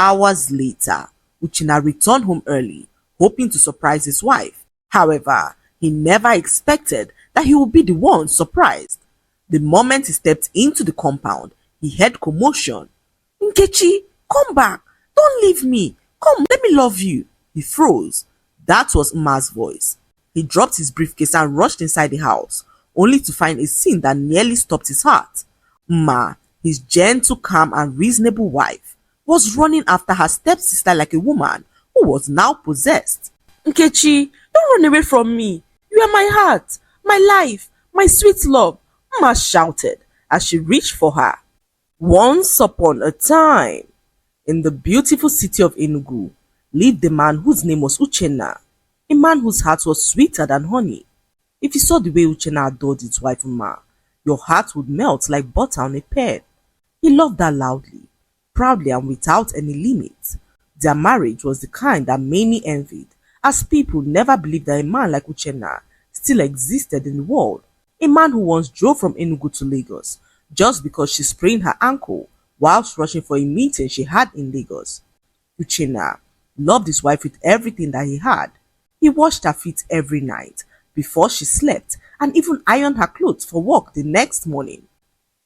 Hours later, Uchenna returned home early, hoping to surprise his wife. However, he never expected that he would be the one surprised. The moment he stepped into the compound, he heard commotion. "Nkechi, come back! Don't leave me! Come, let me love you!" He froze. That was Mma's voice. He dropped his briefcase and rushed inside the house, only to find a scene that nearly stopped his heart. Mma, his gentle, calm, and reasonable wife, was running after her stepsister like a woman who was now possessed. "Nkechi, don't run away from me. You are my heart, my life, my sweet love," Mma shouted as she reached for her. Once upon a time, in the beautiful city of Enugu, lived a man whose name was Uchenna, a man whose heart was sweeter than honey. If you saw the way Uchenna adored his wife Mma, your heart would melt like butter on a pan. He loved her loudly, proudly, and without any limit. Their marriage was the kind that many envied, as people never believed that a man like Uchenna still existed in the world. A man who once drove from Enugu to Lagos just because she sprained her ankle whilst rushing for a meeting she had in Lagos. Uchenna loved his wife with everything that he had. He washed her feet every night before she slept and even ironed her clothes for work the next morning.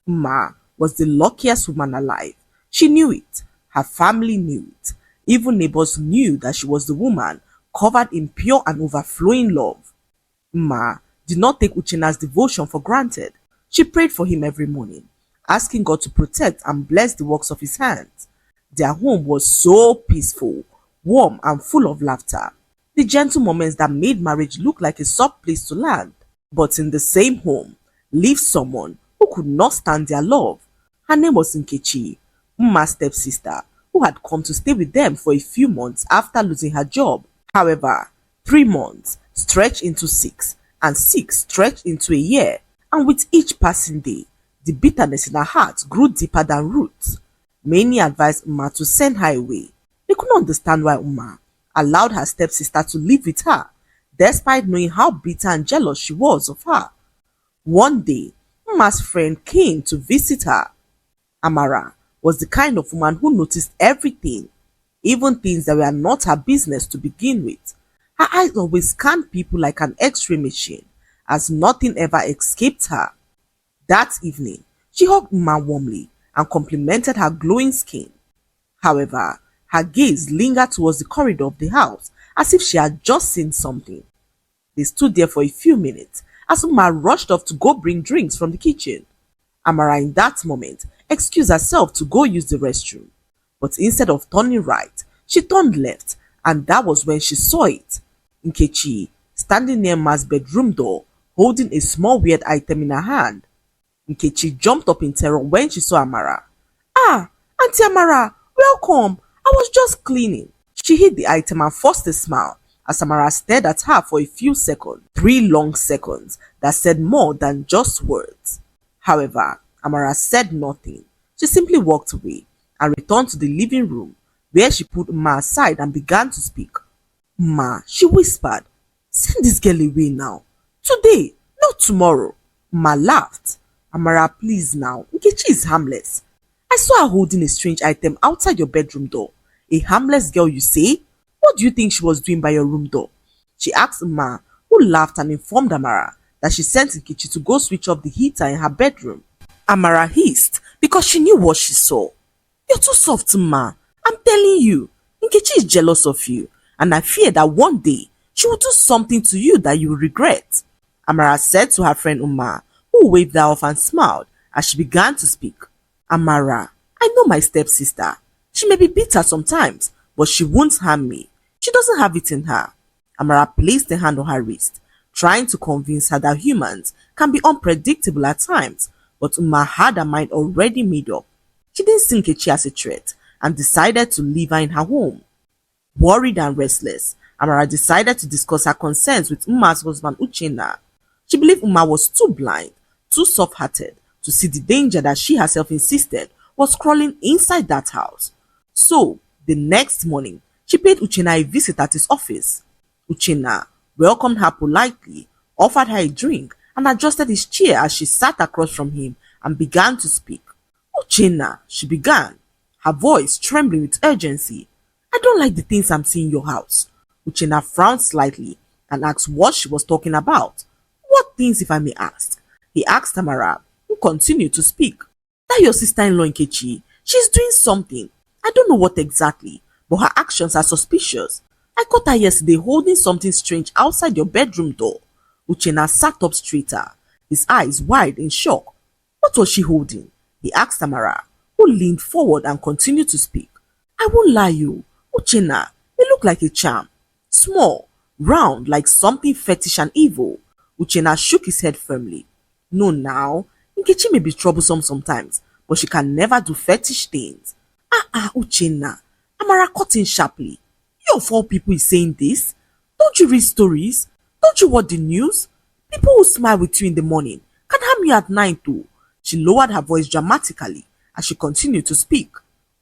Mma was the luckiest woman alive. She knew it. Her family knew it. Even neighbors knew that she was the woman covered in pure and overflowing love. Mma did not take Uchenna's devotion for granted. She prayed for him every morning, asking God to protect and bless the works of his hands. Their home was so peaceful, warm, and full of laughter. The gentle moments that made marriage look like a soft place to land. But in the same home lived someone who could not stand their love. Her name was Nkechi, Mma's stepsister, who had come to stay with them for a few months after losing her job. However, 3 months stretched into 6, and 6 stretched into a year, and with each passing day, the bitterness in her heart grew deeper than roots. Many advised Mma to send her away. They could not understand why Mma allowed her stepsister to live with her, despite knowing how bitter and jealous she was of her. One day, Mma's friend came to visit her. Amara was the kind of woman who noticed everything, even things that were not her business to begin with. Her eyes always scanned people like an X-ray machine, as nothing ever escaped her. That evening, she hugged Mma warmly and complimented her glowing skin. However, her gaze lingered towards the corridor of the house as if she had just seen something. They stood there for a few minutes as Mma rushed off to go bring drinks from the kitchen. Amara in that moment excused herself to go use the restroom, but instead of turning right, she turned left, and that was when she saw it. Nkechi, standing near Mma's bedroom door, holding a small weird item in her hand. Nkechi jumped up in terror when she saw Amara. "Ah, Auntie Amara, welcome. I was just cleaning." She hid the item and forced a smile as Amara stared at her for a few seconds, 3 long seconds that said more than just words. However, Amara said nothing. She simply walked away and returned to the living room, where she put Mma aside and began to speak. "Mma," she whispered, "send this girl away now. Today, not tomorrow." Mma laughed. "Amara, please now. Nkechi is harmless. I saw her holding a strange item outside your bedroom door. A harmless girl, you say? What do you think she was doing by your room door?" She asked Mma, who laughed and informed Amara that she sent Nkechi to go switch off the heater in her bedroom. Amara hissed because she knew what she saw. "You're too soft, Mma. I'm telling you, Nkechi is jealous of you, and I fear that one day she will do something to you that you will regret," Amara said to her friend Mma, who waved her off and smiled as she began to speak. "Amara, I know my stepsister. She may be bitter sometimes, but she won't harm me. She doesn't have it in her." Amara placed a hand on her wrist, trying to convince her that humans can be unpredictable at times, but Mma had her mind already made up. She didn't see Nkechi as a threat and decided to leave her in her home. Worried and restless, Amara decided to discuss her concerns with Mma's husband Uchenna. She believed Mma was too blind, too soft-hearted to see the danger that she herself insisted was crawling inside that house. So, the next morning, she paid Uchenna a visit at his office. Uchenna welcomed her politely, offered her a drink, and adjusted his chair as she sat across from him and began to speak. "Uchenna," she began, her voice trembling with urgency. I don't like the things I'm seeing in your house. Uchenna frowned slightly and asked what she was talking about. What things, if I may ask? He asked Amara, who continued to speak. That your sister-in-law Nkechi, she's doing something. I don't know what exactly, but her actions are suspicious. I caught her yesterday holding something strange outside your bedroom door. Uchenna sat up straighter, his eyes wide in shock. What was she holding? He asked Amara, who leaned forward and continued to speak. I won't lie you, Uchenna, it looked like a charm. Small, round, like something fetish and evil. Uchenna shook his head firmly. No now, Nkechi may be troublesome sometimes, but she can never do fetish things. Uchenna. Amara cut in sharply. You of all people is saying this? Don't you read stories? Don't you watch the news? People who smile with you in the morning can harm you at night too. She lowered her voice dramatically as she continued to speak.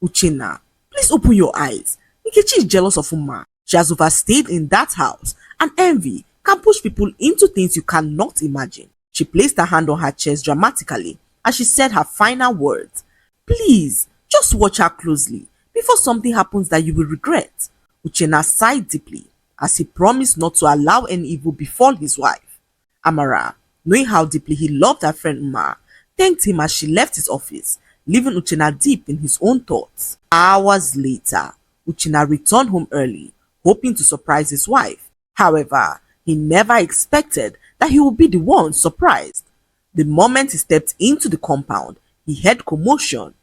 Uchenna, please open your eyes. Nkechi is jealous of Uma. She has overstayed in that house, and envy can push people into things you cannot imagine. She placed her hand on her chest dramatically as she said her final words. Please, just watch her closely before something happens that you will regret. Uchenna sighed deeply as he promised not to allow any evil befall his wife. Amara, knowing how deeply he loved her friend Uma, thanked him as she left his office, leaving Uchenna deep in his own thoughts. Hours later, Uchenna returned home early, hoping to surprise his wife. However, he never expected that he would be the one surprised. The moment he stepped into the compound, he heard commotion.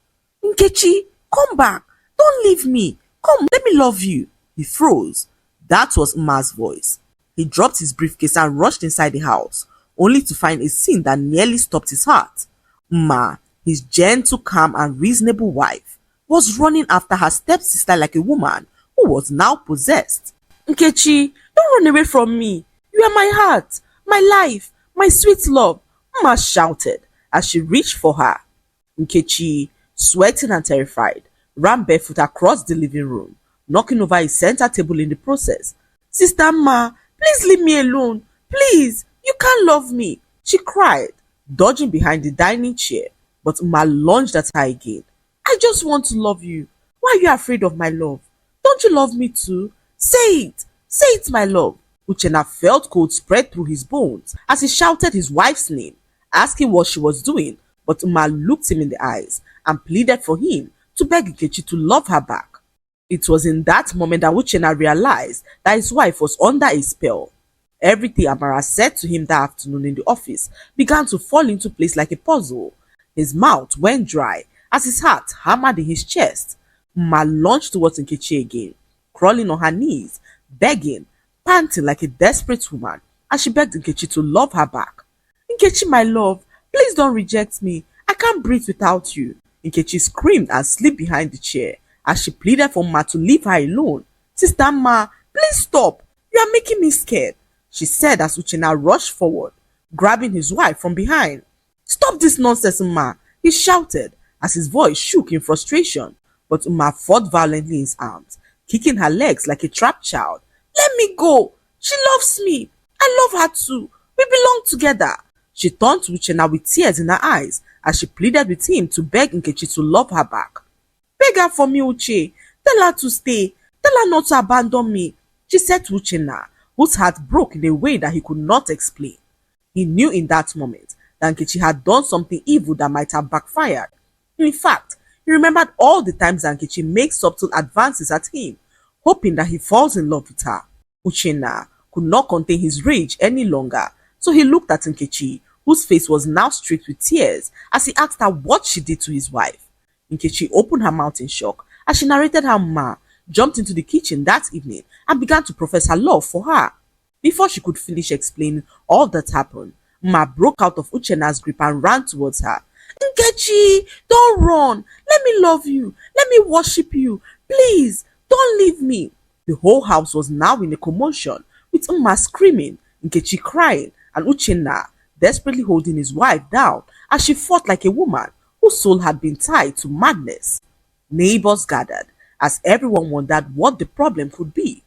Nkechi, come back! Don't leave me! Come, let me love you! He froze. That was Uma's voice. He dropped his briefcase and rushed inside the house, only to find a scene that nearly stopped his heart. Uma, his gentle, calm and reasonable wife, was running after her stepsister like a woman who was now possessed. Nkechi, don't run away from me. You are my heart, my life, my sweet love, Uma shouted as she reached for her. Nkechi, sweating and terrified, ran barefoot across the living room, knocking over his center table in the process. Sister Ma, please leave me alone. Please, you can't love me, she cried, dodging behind the dining chair. But Uma lunged at her again. I just want to love you. Why are you afraid of my love? Don't you love me too? Say it, my love. Uchenna felt cold spread through his bones as he shouted his wife's name, asking what she was doing, but Uma looked him in the eyes and pleaded for him to beg Nkechi to love her back. It was in that moment that Uchenna realized that his wife was under a spell. Everything Amara said to him that afternoon in the office began to fall into place like a puzzle. His mouth went dry as his heart hammered in his chest. Uma lunged towards Nkechi again, crawling on her knees, begging, panting like a desperate woman as she begged Nkechi to love her back. Nkechi, my love, please don't reject me. I can't breathe without you. Nkechi screamed and slid behind the chair as she pleaded for Ma to leave her alone. Sister Ma, please stop. You are making me scared, she said as Uchenna rushed forward, grabbing his wife from behind. Stop this nonsense, Ma, he shouted as his voice shook in frustration. But Uma fought violently in his arms, kicking her legs like a trapped child. Let me go. She loves me. I love her too. We belong together. She turned to Uchenna with tears in her eyes as she pleaded with him to beg Nkechi to love her back. Beg her for me, Uche. Tell her to stay. Tell her not to abandon me, she said to Uchenna, whose heart broke in a way that he could not explain. He knew in that moment that Nkechi had done something evil that might have backfired. In fact, he remembered all the times that Nkechi made subtle advances at him, hoping that he falls in love with her. Uchenna could not contain his rage any longer, so he looked at Nkechi, whose face was now streaked with tears, as he asked her what she did to his wife. Nkechi opened her mouth in shock as she narrated how Ma jumped into the kitchen that evening and began to profess her love for her. Before she could finish explaining all that happened, Ma broke out of Uchenna's grip and ran towards her. Nkechi, don't run. Let me love you. Let me worship you. Please, don't leave me. The whole house was now in a commotion, with Uma screaming, Nkechi crying, and Uchenna desperately holding his wife down as she fought like a woman whose soul had been tied to madness. Neighbors gathered as everyone wondered what the problem could be.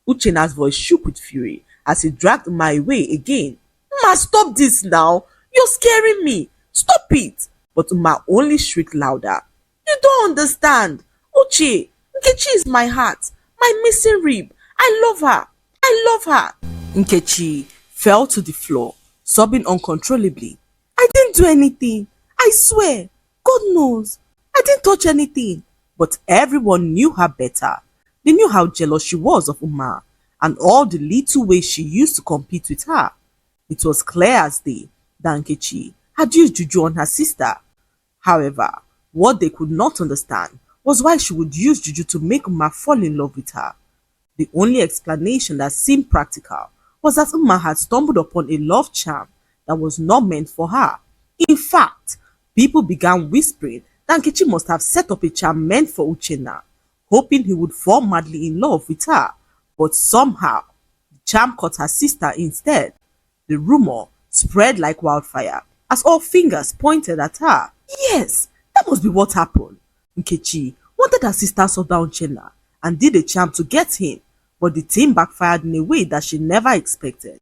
Uchenna's voice shook with fury as he dragged Uma away again. Uma, stop this now. You're scaring me. Stop it. But Uma only shrieked louder. You don't understand. Uche, Nkechi is my heart, my missing rib. I love her. I love her. Nkechi fell to the floor, sobbing uncontrollably. I didn't do anything. I swear. God knows. I didn't touch anything. But everyone knew her better. They knew how jealous she was of Umar and all the little ways she used to compete with her. It was clear as day that Nkechi had used juju on her sister. However, what they could not understand was why she would use juju to make Umar fall in love with her. The only explanation that seemed practical was that Umar had stumbled upon a love charm that was not meant for her. In fact, people began whispering that Nkechi must have set up a charm meant for Uchenna, hoping he would fall madly in love with her. But somehow, the charm caught her sister instead. The rumor spread like wildfire as all fingers pointed at her. Yes, that must be what happened. Nkechi wanted her sister so down Uchenna and did a charm to get him, but the thing backfired in a way that she never expected.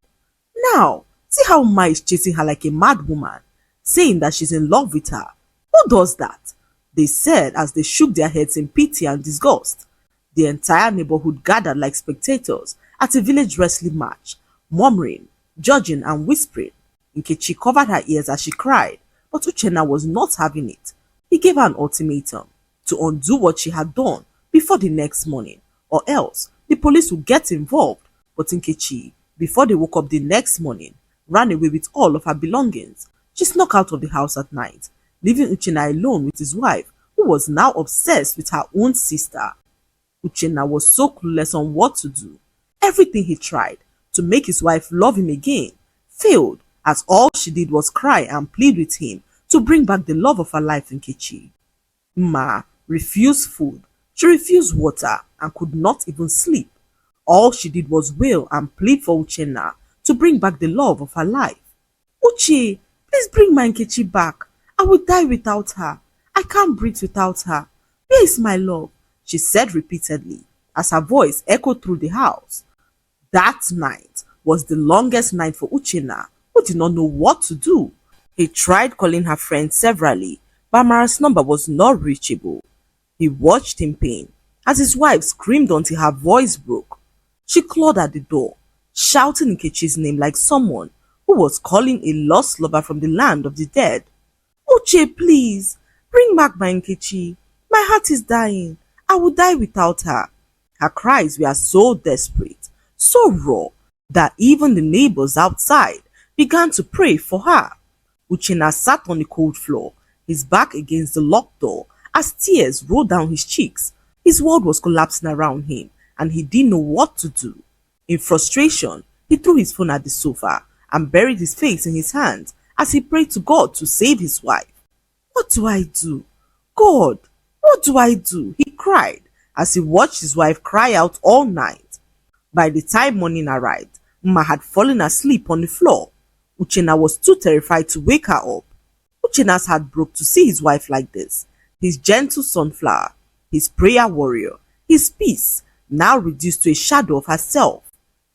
Now, see how Ma is chasing her like a mad woman, saying that she's in love with her. Who does that? They said as they shook their heads in pity and disgust. The entire neighborhood gathered like spectators at a village wrestling match, murmuring, judging and whispering. Nkechi covered her ears as she cried, but Uchenna was not having it. He gave her an ultimatum to undo what she had done before the next morning, or else the police would get involved. But Nkechi, before they woke up the next morning, ran away with all of her belongings. She snuck out of the house at night, leaving Uchenna alone with his wife, who was now obsessed with her own sister. Uchenna was so clueless on what to do. Everything he tried to make his wife love him again failed, as all she did was cry and plead with him to bring back the love of her life in Nkechi. Ma refused food, she refused water and could not even sleep. All she did was wail and plead for Uchenna to bring back the love of her life. Uche, please bring my Nkechi back. I will die without her. I can't breathe without her. Where is my love? She said repeatedly as her voice echoed through the house. That night was the longest night for Uchenna, who did not know what to do. He tried calling her friend severally, but Amara's number was not reachable. He watched in pain as his wife screamed until her voice broke. She clawed at the door, shouting Nkechi's name like someone who was calling a lost lover from the land of the dead. Uche, please, bring back my Nkechi. My heart is dying. I will die without her. Her cries were so desperate, so raw, that even the neighbors outside began to pray for her. Uchenna sat on the cold floor, his back against the locked door, as tears rolled down his cheeks. His world was collapsing around him, and he didn't know what to do. In frustration, he threw his phone at the sofa and buried his face in his hands as he prayed to God to save his wife. What do I do? God, what do I do? He cried as he watched his wife cry out all night. By the time morning arrived, Mma had fallen asleep on the floor. Uchenna was too terrified to wake her up. Uchenna's heart broke to see his wife like this. His gentle sunflower, his prayer warrior, his peace, now reduced to a shadow of herself.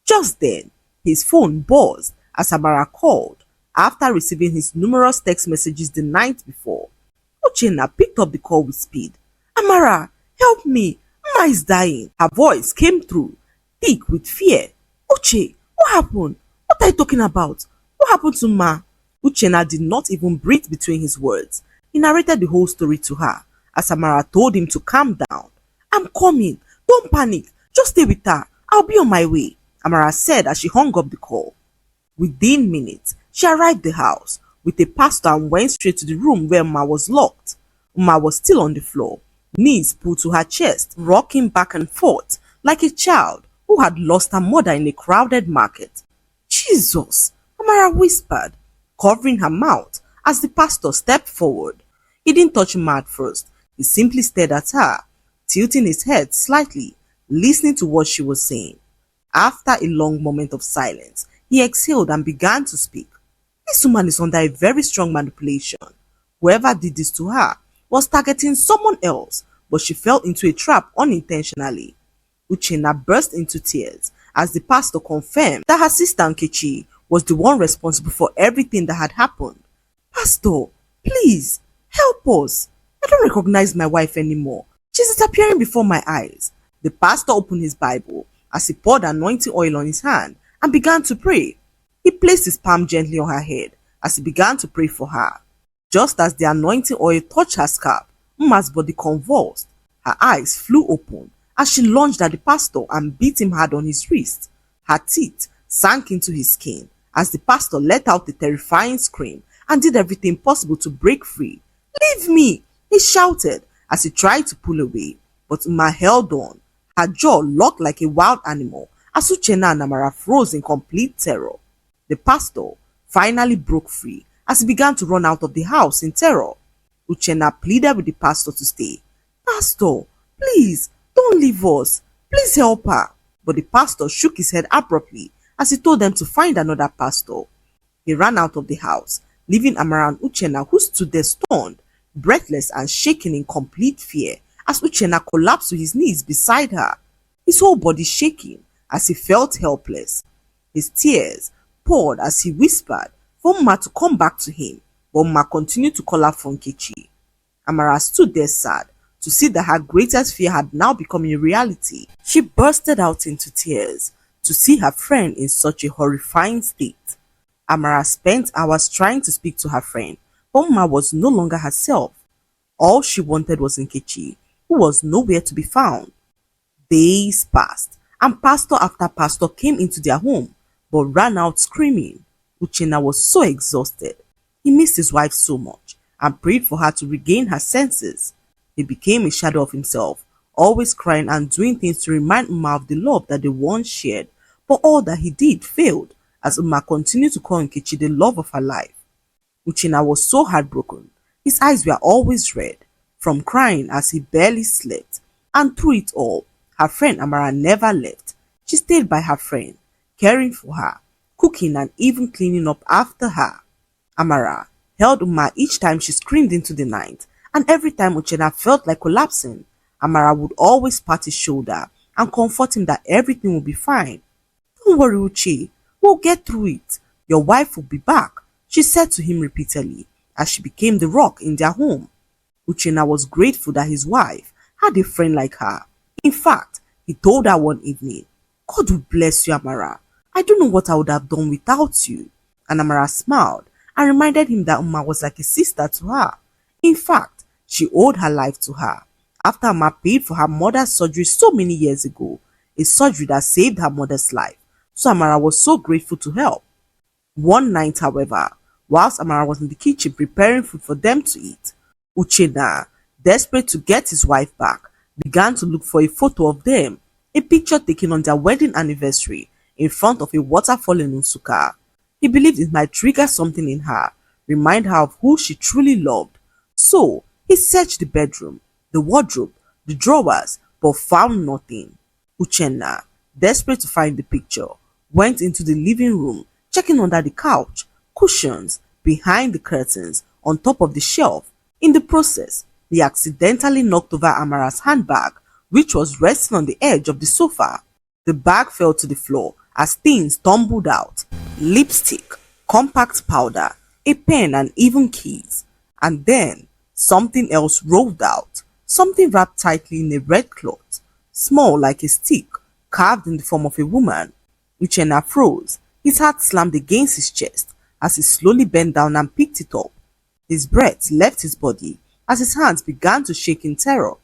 Just then, his phone buzzed as Amara called after receiving his numerous text messages the night before. Uchenna picked up the call with speed. Amara, help me. Ma is dying. Her voice came through, thick with fear. Uche, what happened? What are you talking about? What happened to Ma? Uchenna did not even breathe between his words. He narrated the whole story to her as Amara told him to calm down. I'm coming. Don't panic. Just stay with her. I'll be on my way, Amara said as she hung up the call. Within minutes, she arrived at the house with a pastor and went straight to the room where Ma was locked. Ma was still on the floor, knees pulled to her chest, rocking back and forth like a child who had lost her mother in a crowded market. Jesus, Amara whispered, covering her mouth as the pastor stepped forward. He didn't touch Ma at first. He simply stared at her, tilting his head slightly, listening to what she was saying. After a long moment of silence, he exhaled and began to speak. This woman is under a very strong manipulation. Whoever did this to her was targeting someone else, but she fell into a trap unintentionally. Uchenna burst into tears as the pastor confirmed that her sister Nkechi was the one responsible for everything that had happened. Pastor, please, help us. I don't recognize my wife anymore. She's disappearing before my eyes. The pastor opened his Bible as he poured anointing oil on his hand and began to pray. He placed his palm gently on her head as he began to pray for her. Just as the anointing oil touched her scalp, Mma's body convulsed. Her eyes flew open as she lunged at the pastor and beat him hard on his wrist. Her teeth sank into his skin as the pastor let out a terrifying scream and did everything possible to break free. "Leave me!" he shouted as he tried to pull away, but Mma held on. Her jaw locked like a wild animal as Uchenna and Amara froze in complete terror. The pastor finally broke free as he began to run out of the house in terror. Uchenna pleaded with the pastor to stay. "Pastor, please, don't leave us. Please help her." But the pastor shook his head abruptly as he told them to find another pastor. He ran out of the house, leaving Amara and Uchenna, who stood there stunned, breathless and shaking in complete fear as Uchenna collapsed to his knees beside her, his whole body shaking as he felt helpless. His tears poured as he whispered for Mma to come back to him, but Mma continued to call her from Nkechi. Amara stood there sad to see that her greatest fear had now become a reality. She bursted out into tears to see her friend in such a horrifying state. Amara spent hours trying to speak to her friend, but Mma was no longer herself. All she wanted was Nkechi, who was nowhere to be found. Days passed, and pastor after pastor came into their home, but ran out screaming. Uchenna was so exhausted. He missed his wife so much and prayed for her to regain her senses. He became a shadow of himself, always crying and doing things to remind Mma of the love that they once shared, but all that he did failed as Mma continued to call Nkechi the love of her life. Uchenna was so heartbroken. His eyes were always red from crying as he barely slept, and through it all, her friend Amara never left. She stayed by her friend, caring for her, cooking and even cleaning up after her. Amara held Mma each time she screamed into the night, and every time Uchenna felt like collapsing, Amara would always pat his shoulder and comfort him that everything will be fine. "Don't worry, Uche, we'll get through it. Your wife will be back," she said to him repeatedly as she became the rock in their home. Uchenna was grateful that his wife had a friend like her. In fact, he told her one evening, "God will bless you, Amara. I don't know what I would have done without you." And Amara smiled and reminded him that Mma was like a sister to her. In fact, she owed her life to her. After Mma paid for her mother's surgery so many years ago, a surgery that saved her mother's life, so Amara was so grateful to help. One night, however, whilst Amara was in the kitchen preparing food for them to eat, Uchenna, desperate to get his wife back, began to look for a photo of them, a picture taken on their wedding anniversary in front of a waterfall in Nsukka. He believed it might trigger something in her, remind her of who she truly loved. So he searched the bedroom, the wardrobe, the drawers, but found nothing. Uchenna, desperate to find the picture, went into the living room, checking under the couch, cushions, behind the curtains, on top of the shelf. In the process, he accidentally knocked over Amara's handbag, which was resting on the edge of the sofa. The bag fell to the floor as things tumbled out: lipstick, compact powder, a pen and even keys. And then something else rolled out, something wrapped tightly in a red cloth, small like a stick, carved in the form of a woman. Uchenna froze. His heart slammed against his chest as he slowly bent down and picked it up. His breath left his body as his hands began to shake in terror.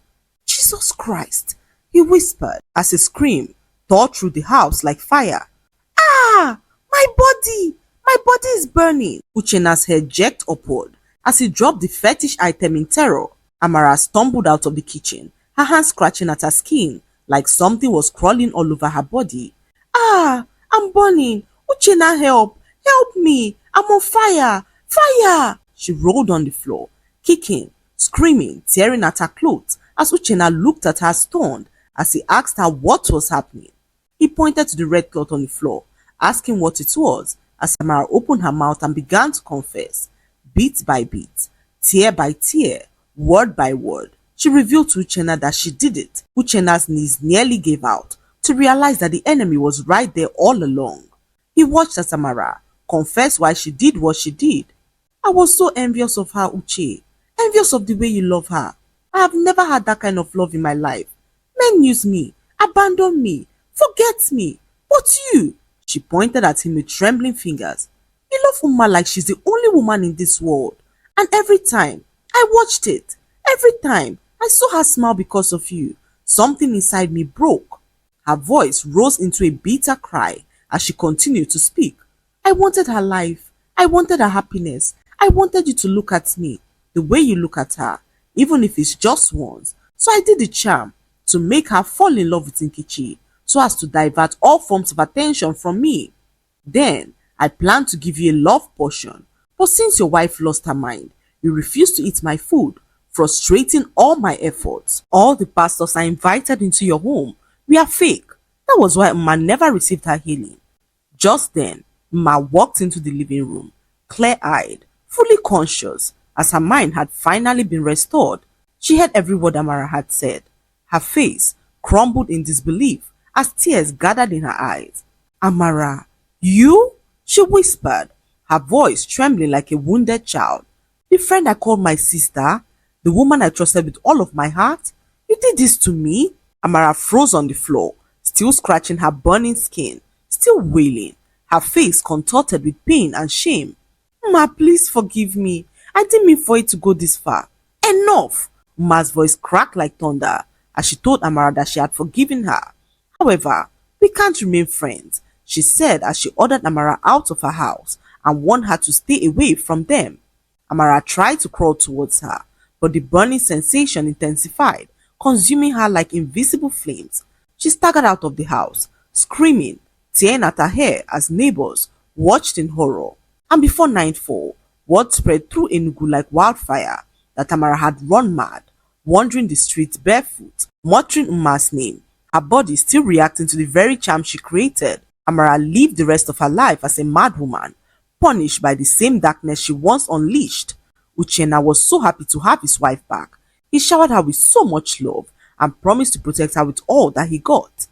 "Jesus Christ!" he whispered as a scream tore through the house like fire. "Ah! My body! My body is burning!" Uchenna's head jerked upward as he dropped the fetish item in terror. Amara stumbled out of the kitchen, her hands scratching at her skin like something was crawling all over her body. "Ah! I'm burning! Uchenna, help! Help me! I'm on fire! Fire!" She rolled on the floor, kicking, screaming, tearing at her clothes as Uchenna looked at her stunned as he asked her what was happening. He pointed to the red cloth on the floor, asking what it was, as Amara opened her mouth and began to confess. Bit by bit, tear by tear, word by word, she revealed to Uchenna that she did it. Uchenna's knees nearly gave out to realize that the enemy was right there all along. He watched as Amara confessed why she did what she did. "I was so envious of her, Uche. Envious of the way you love her. I have never had that kind of love in my life. Men use me, abandon me, forget me. But you, she pointed at him with trembling fingers. You love Uma like she's the only woman in this world. And every time I watched it, every time I saw her smile because of you, something inside me broke. Her voice rose into a bitter cry as she continued to speak. I wanted her life. I wanted her happiness. I wanted you to look at me the way you look at her, even if it's just once. So I did the charm to make her fall in love with Nkechi so as to divert all forms of attention from me. Then I planned to give you a love potion, but since your wife lost her mind, you refused to eat my food, frustrating all my efforts. All the pastors I invited into your home were fake. That was why Uma never received her healing. Just then, Ma walked into the living room, clear-eyed, fully conscious, as her mind had finally been restored. She heard every word Amara had said. Her face crumbled in disbelief as tears gathered in her eyes. Amara, you? She whispered, her voice trembling like a wounded child. The friend I called my sister, the woman I trusted with all of my heart? You did this to me? Amara froze on the floor, still scratching her burning skin, still wailing, her face contorted with pain and shame. Ma, please forgive me. I didn't mean for it to go this far. Enough! Ma's voice cracked like thunder as she told Amara that she had forgiven her. However, we can't remain friends, she said as she ordered Amara out of her house and warned her to stay away from them. Amara tried to crawl towards her, but the burning sensation intensified, consuming her like invisible flames. She staggered out of the house, screaming, tearing at her hair as neighbors watched in horror. And before nightfall, word spread through Enugu like wildfire that Amara had run mad, wandering the streets barefoot, muttering Uma's name, her body still reacting to the very charm she created. Amara lived the rest of her life as a mad woman, punished by the same darkness she once unleashed. Uchenna was so happy to have his wife back. He showered her with so much love and promised to protect her with all that he got.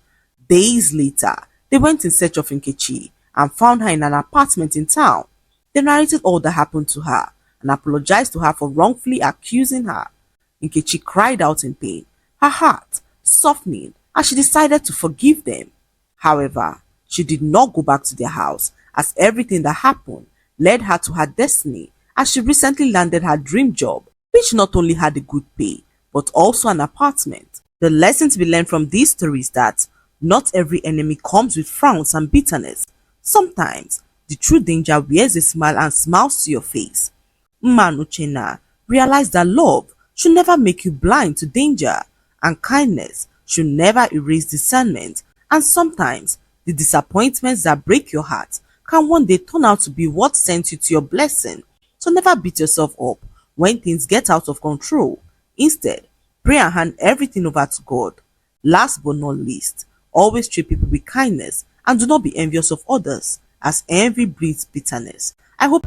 Days later, they went in search of Nkechi and found her in an apartment in town. They narrated all that happened to her and apologized to her for wrongfully accusing her. Nkechi cried out in pain, her heart softening as she decided to forgive them. However, she did not go back to their house as everything that happened led her to her destiny as she recently landed her dream job, which not only had a good pay but also an apartment. The lesson to be learned from this story is that not every enemy comes with frowns and bitterness. Sometimes the true danger wears a smile and smiles to your face. Uchenna realized that love should never make you blind to danger, and kindness should never erase discernment, and sometimes the disappointments that break your heart can one day turn out to be what sent you to your blessing. So never beat yourself up when things get out of control. Instead, pray and hand everything over to God. Last but not least, always treat people with kindness and do not be envious of others, as envy breeds bitterness. I hope